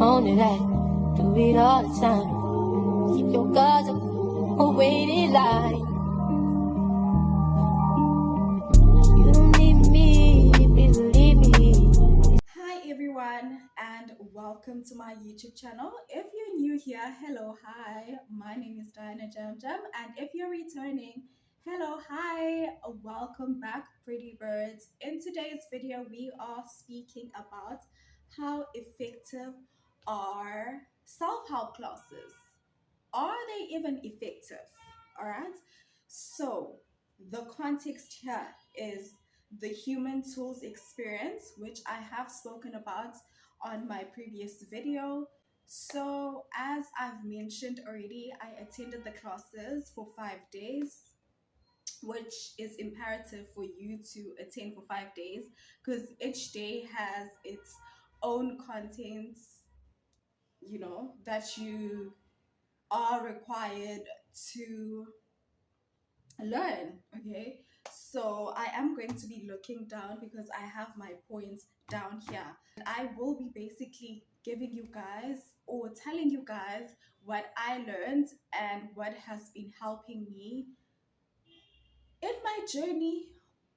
on it, I do it all the time. Keep your guards up, await it line. You don't need me, believe me. Hi everyone, and welcome to my YouTube channel. If you're new here, hello, hi. My name is Diana Jam Jam, and if you're returning, hello, hi. Welcome back, pretty birds. In today's video, we are speaking about how effective are self-help classes. Are they even effective? All right. So the context here is the human tools experience, which I have spoken about on my previous video. So as I've mentioned already, I attended the classes for 5 days, which is imperative for you to attend for 5 days because each day has its own contents, that you are required to learn. Okay, so I am going to be looking down because I have my points down here. I will be basically giving you guys or telling you guys what I learned and what has been helping me in my journey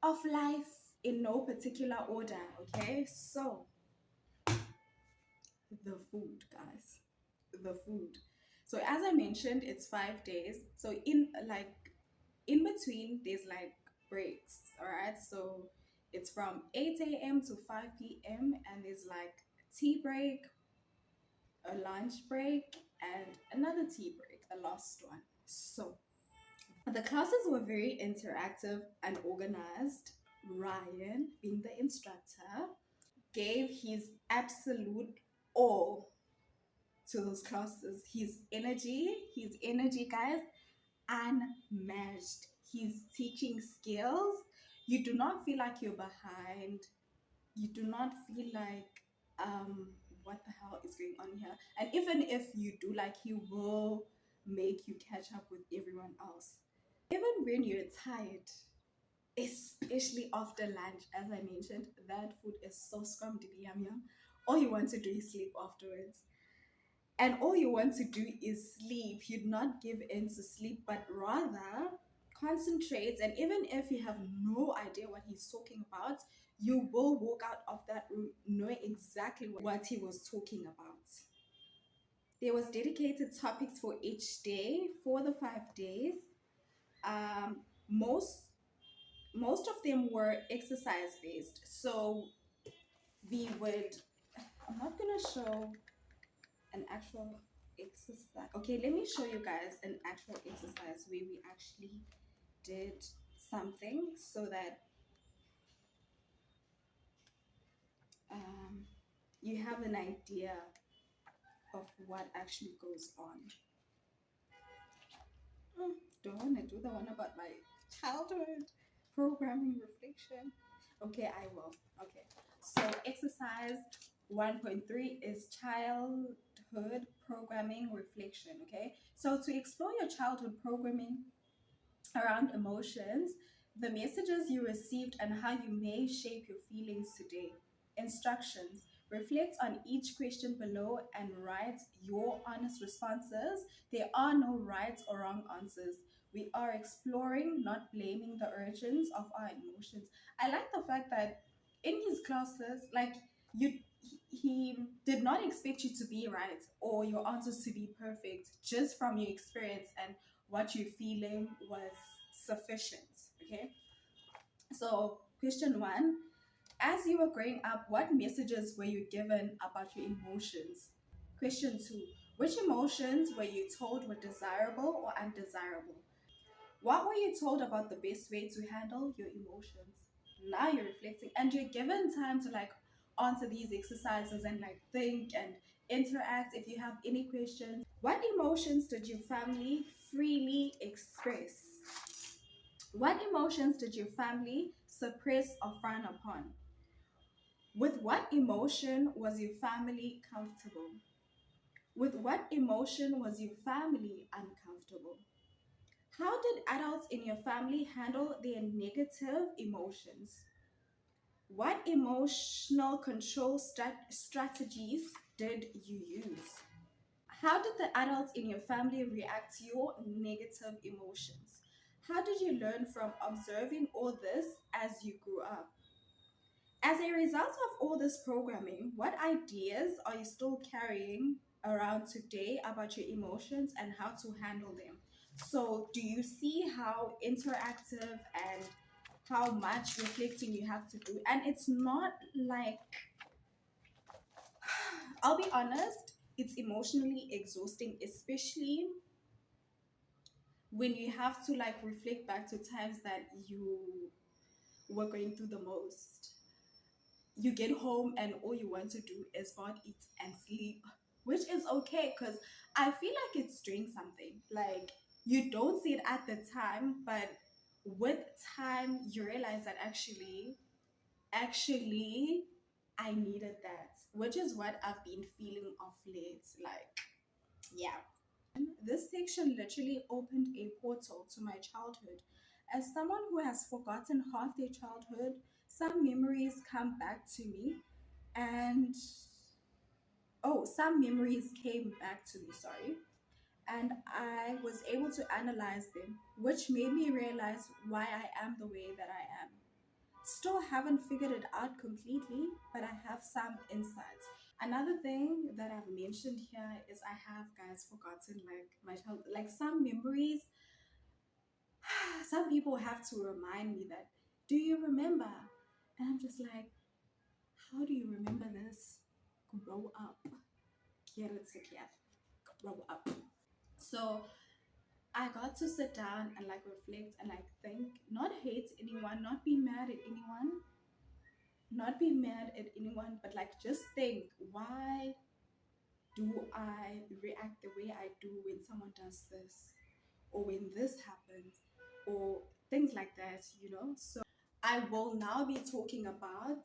of life in no particular order. Okay, so the food, guys, the food. So as I mentioned, it's 5 days. So in between there's like breaks. All right, so it's from 8 a.m to 5 p.m, and there's like tea break, a lunch break, and another tea break, the last one. So the classes were very interactive and organized. Ryan, being the instructor, gave his absolute all to those classes. His energy, guys, unmatched. His teaching skills, you do not feel like you're behind. You do not feel like, what the hell is going on here? And even if you do, like, he will make you catch up with everyone else. Even when you're tired, especially after lunch, as I mentioned, that food is so scrumptious, yum yum. All you want to do is sleep afterwards. And all you want to do is sleep. You'd not give in to sleep, but rather concentrate. And even if you have no idea what he's talking about, you will walk out of that room knowing exactly what he was talking about. There was dedicated topics for each day for the 5 days. Um, most most of them were exercise based. So we would. I'm not gonna show an actual exercise. Okay, let me show you guys an actual exercise where we actually did something so that um, you have an idea of what actually goes on. Don't want to do the one about my childhood programming reflection. Okay, I will. Okay, so exercise 1.3 is childhood programming reflection. Okay, so to explore your childhood programming around emotions, the messages you received, and how you may shape your feelings today. Instructions: reflect on each question below and write your honest responses. There are no right or wrong answers. We are exploring, not blaming the origins of our emotions. I like the fact that in his classes, like, you he did not expect you to be right or your answers to be perfect. Just from your experience and what you're feeling was sufficient. Okay, so question one: as you were growing up, what messages were you given about your emotions? Question two: which emotions were you told were desirable or undesirable? What were you told about the best way to handle your emotions? Now you're reflecting and you're given time to, like, answer these exercises and, like, think and interact if you have any questions. What emotions did your family freely express? What emotions did your family suppress or frown upon? With what emotion was your family comfortable? With what emotion was your family uncomfortable? How did adults in your family handle their negative emotions? What emotional control strategies did you use? How did the adults in your family react to your negative emotions? How did you learn from observing all this as you grew up? As a result of all this programming, what ideas are you still carrying around today about your emotions and how to handle them? So, do you see how interactive and how much reflecting you have to do? And it's not like, I'll be honest, it's emotionally exhausting, especially when you have to like reflect back to times that you were going through the most. You get home and all you want to do is bath, eat, and sleep, which is okay because I feel like it's doing something. Like you don't see it at the time, but with time you realize that actually I needed that, which is what I've been feeling of late. Like, yeah. This section literally opened a portal to my childhood. As someone who has forgotten half their childhood, some memories come back to me, and some memories came back to me, sorry, and I was able to analyze them, which made me realize why I am the way that I am. Still haven't figured it out completely, but I have some insights. Another thing that I've mentioned here is I have, guys, forgotten like my child, like some memories. Some people have to remind me that, do you remember? And I'm just like, how do you remember this? Grow up. Get it together. Grow up. So I got to sit down and like reflect and like think, not hate anyone, not be mad at anyone, not be mad at anyone, but like just think, why do I react the way I do when someone does this, or when this happens, or things like that, you know? So I will now be talking about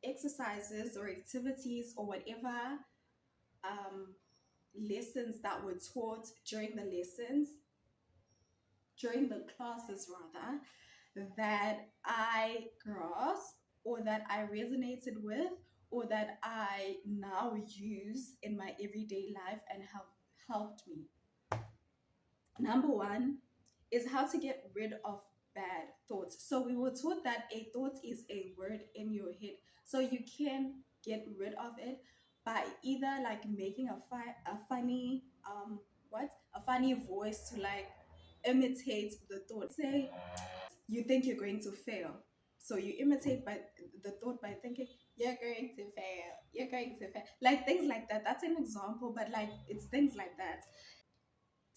exercises or activities or whatever um, lessons that were taught during the classes rather, that I grasped or that I resonated with or that I now use in my everyday life and have helped me. Number one is how to get rid of bad thoughts. So we were taught that a thought is a word in your head. So you can get rid of it by either like making a funny a funny voice to like imitate the thought. Say you think you're going to fail. So you imitate by the thought by thinking you're going to fail, you're going to fail. Like things like that. That's an example, but like it's things like that.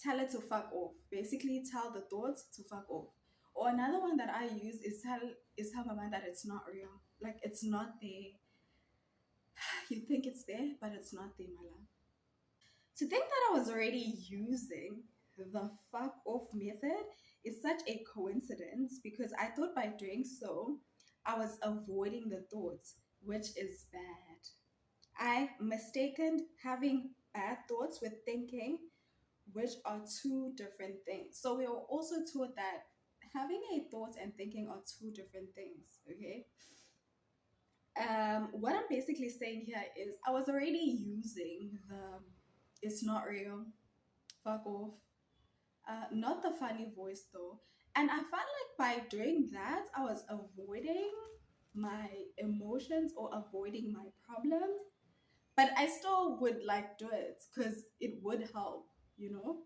Tell it to fuck off. Basically tell the thoughts to fuck off. Or another one that I use is tell my mind that it's not real. Like it's not there. You think it's there, but it's not there, my love. To think that I was already using the fuck off method is such a coincidence because I thought by doing so, I was avoiding the thoughts, which is bad. I mistaken having bad thoughts with thinking, which are two different things. So we are also taught that having a thought and thinking are two different things, okay? What I'm basically saying here is I was already using the it's not real, fuck off. Not the funny voice though. And I felt like by doing that, I was avoiding my emotions or avoiding my problems. But I still would like do it because it would help, you know?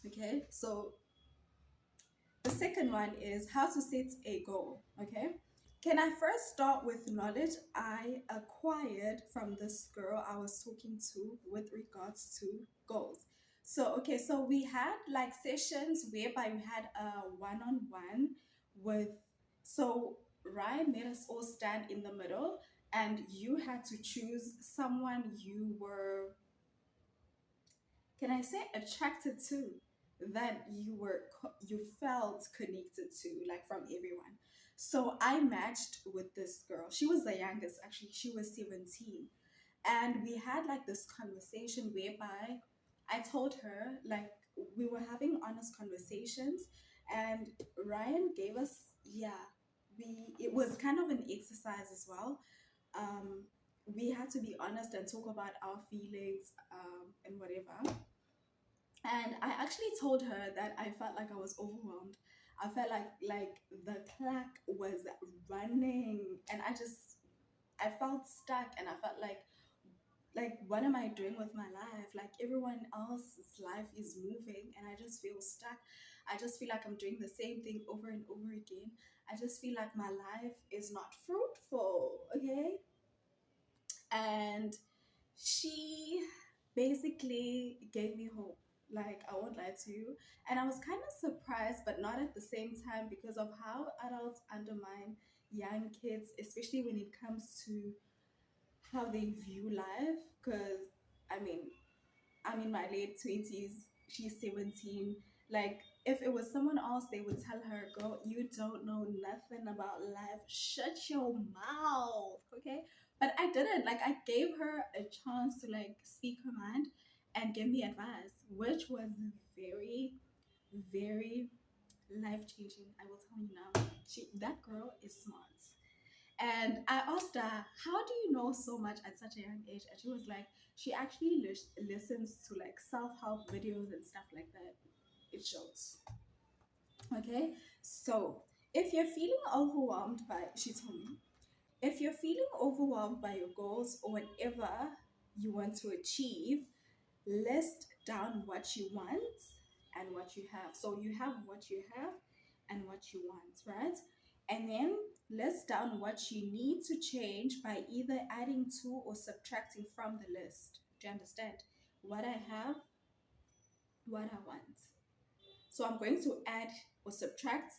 Okay, so the second one is how to set a goal. Okay, can I first start with knowledge I acquired from this girl I was talking to with regards to goals? So, okay, so we had like sessions whereby we had a one on one with, so Ryan made us all stand in the middle and you had to choose someone you were, can I say, attracted to, that you felt connected to, like from everyone. So I matched with this girl. She was the youngest, actually. She was 17. And we had like this conversation whereby I told her, like, we were having honest conversations, and Ryan gave us, yeah, it was kind of an exercise as well. um, we had to be honest and talk about our feelings, and whatever. And I actually told her that I felt like I was overwhelmed. I felt like the clock was running, and I felt stuck, and I felt like what am I doing with my life? Like everyone else's life is moving, and I just feel stuck. I just feel like I'm doing the same thing over and over again. I just feel like my life is not fruitful. Okay. And she basically gave me hope. Like, I won't lie to you. And I was kind of surprised, but not at the same time, because of how adults undermine young kids, especially when it comes to how they view life. Because, I mean, I'm in my late 20s, she's 17. Like, if it was someone else, they would tell her, girl, you don't know nothing about life. Shut your mouth, okay? But I didn't. Like, I gave her a chance to, like, speak her mind and give me advice, which was very, very life changing. I will tell you now. That girl is smart. And I asked her, how do you know so much at such a young age? And she was like, she actually listens to like self help videos and stuff like that. It shows. Okay. So if you're feeling overwhelmed by, she told me, if you're feeling overwhelmed by your goals or whatever you want to achieve, list down what you want and what you have. So you have what you have and what you want, right? And then list down what you need to change by either adding to or subtracting from the list. Do you understand? What I have, what I want. So I'm going to add or subtract.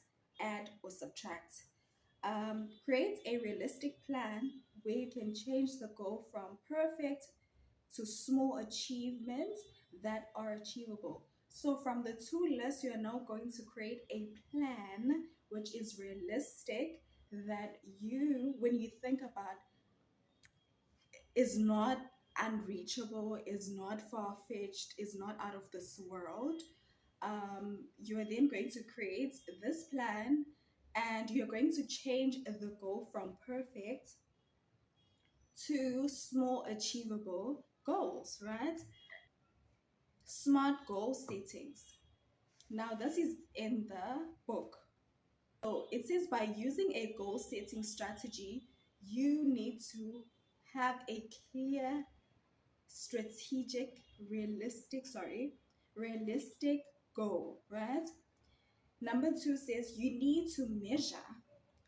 Create a realistic plan where you can change the goal from perfect to small achievements that are achievable. So, from the two lists, you're now going to create a plan which is realistic, that you, when you think about, is not unreachable, is not far fetched, is not out of this world. You're then going to create this plan, and you're going to change the goal from perfect to small achievable goals, right? Smart goal settings. Now, this is in the book. So it says by using a goal setting strategy, you need to have a clear, strategic, realistic goal, right? Number two says you need to measure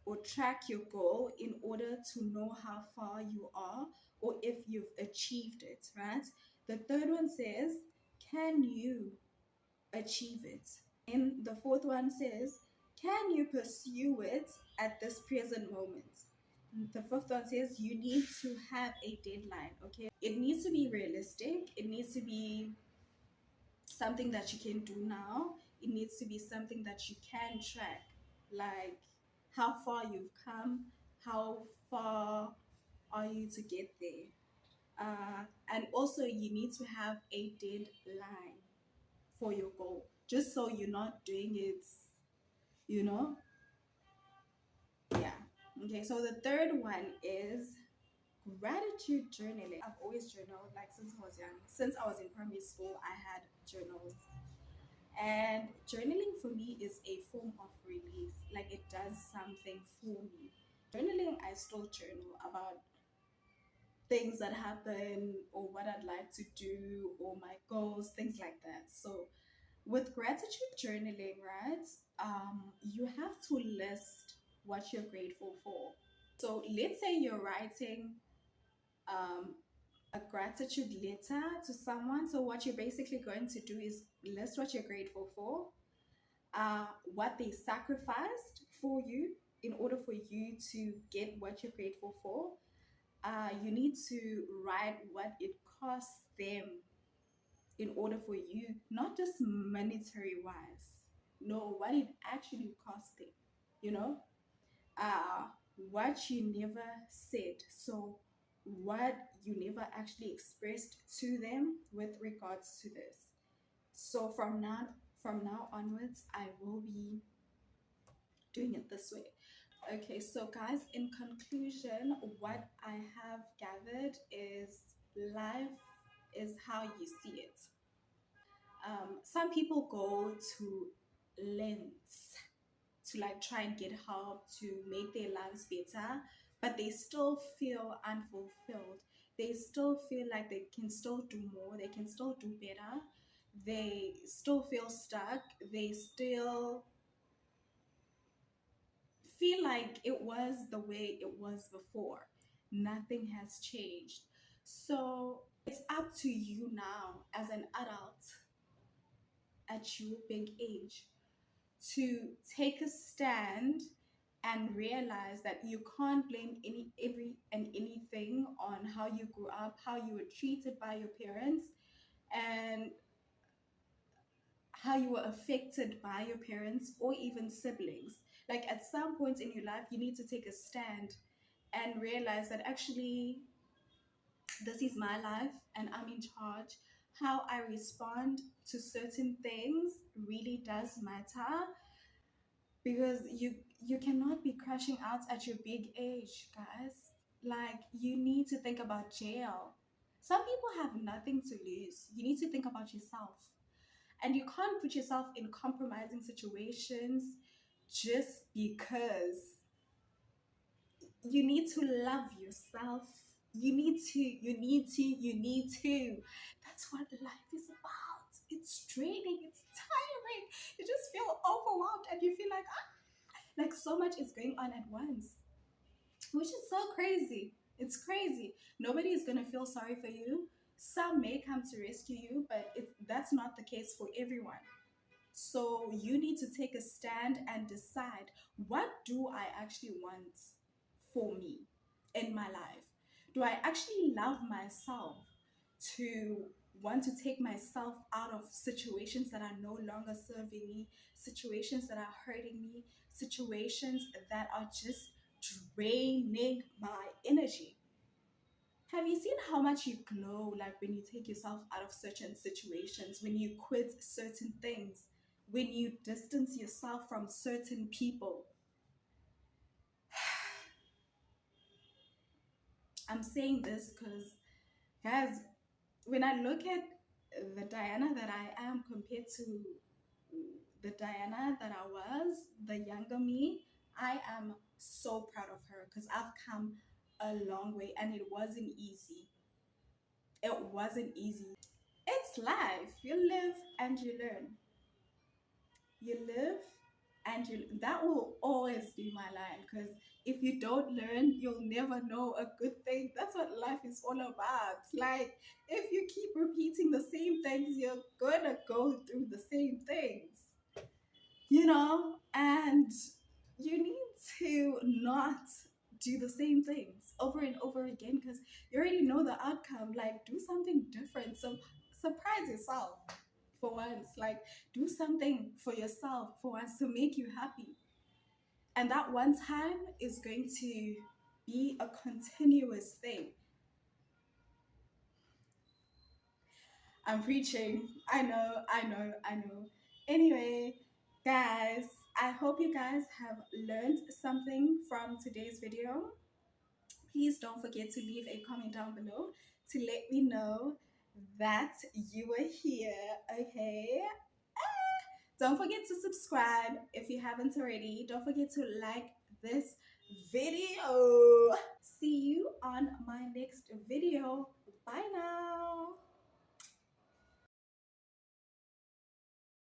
or track your goal in order to know how far you are or if you've achieved it, right? The third one says, can you achieve it? And the fourth one says, can you pursue it at this present moment? The fifth one says, you need to have a deadline, okay? It needs to be realistic, it needs to be something that you can do now, it needs to be something that you can track, like how far you've come, how far are you to get there. And also, you need to have a deadline for your goal, just so you're not doing it, you know? Yeah. Okay, so the third one is gratitude journaling. I've always journaled, like since I was young. Since I was in primary school, I had journals. And journaling for me is a form of release. Like it does something for me. Journaling, I still journal about things that happen or what I'd like to do or my goals, things like that. So with gratitude journaling, right? You have to list what you're grateful for. So let's say you're writing um, a gratitude letter to someone. So what you're basically going to do is list what you're grateful for, what they sacrificed for you in order for you to get what you're grateful for. You need to write what it costs them in order for you, not just monetary wise, no, what it actually cost them, you know, uh, what you never said. So, what you never actually expressed to them with regards to this. So from now onwards, I will be doing it this way. Okay, so guys, in conclusion, what I have gathered is life is how you see it. Some people go to lengths to like try and get help to make their lives better, but they still feel unfulfilled. They still feel like they can still do more, they can still do better. They still feel stuck. They still feel like it was the way it was before. Nothing has changed. So it's up to you now as an adult at your big age to take a stand and realize that you can't blame every and anything on how you grew up, how you were treated by your parents, and how you were affected by your parents or even siblings. Like at some point in your life, you need to take a stand and realize that actually this is my life and I'm in charge. How I respond to certain things really does matter, because you cannot be crashing out at your big age, guys. Like you need to think about jail. Some people have nothing to lose. You need to think about yourself. And you can't put yourself in compromising situations just because. You need to love yourself. You need to. That's what life is about. It's draining, it's tiring. You just feel overwhelmed and you feel like so much is going on at once, which is so crazy. It's crazy. Nobody is going to feel sorry for you. Some may come to rescue you, but that's not the case for everyone. So you need to take a stand and decide, what do I actually want for me in my life? Do I actually love myself to want to take myself out of situations that are no longer serving me, situations that are hurting me, situations that are just draining my energy? Have you seen how much you glow like when you take yourself out of certain situations, when you quit certain things, when you distance yourself from certain people? I'm saying this because, guys, when I look at the Diana that I am compared to the Diana that I was, the younger me, I am so proud of her because I've come a long way and it wasn't easy. It wasn't easy. It's life. You live and you learn. You live and you, that will always be my line, because if you don't learn, you'll never know a good thing. That's what life is all about. Like, if you keep repeating the same things, you're gonna go through the same things, and you need to not do the same things over and over again, because you already know the outcome. Like, do something different. So surprise yourself for once. Like, do something for yourself for once to make you happy. And that one time is going to be a continuous thing. I'm preaching. I know. Anyway, guys, I hope you guys have learned something from today's video. Please don't forget to leave a comment down below to let me know that you were here, okay? Don't forget to subscribe if you haven't already. Don't forget to like this video. See you on my next video. Bye now.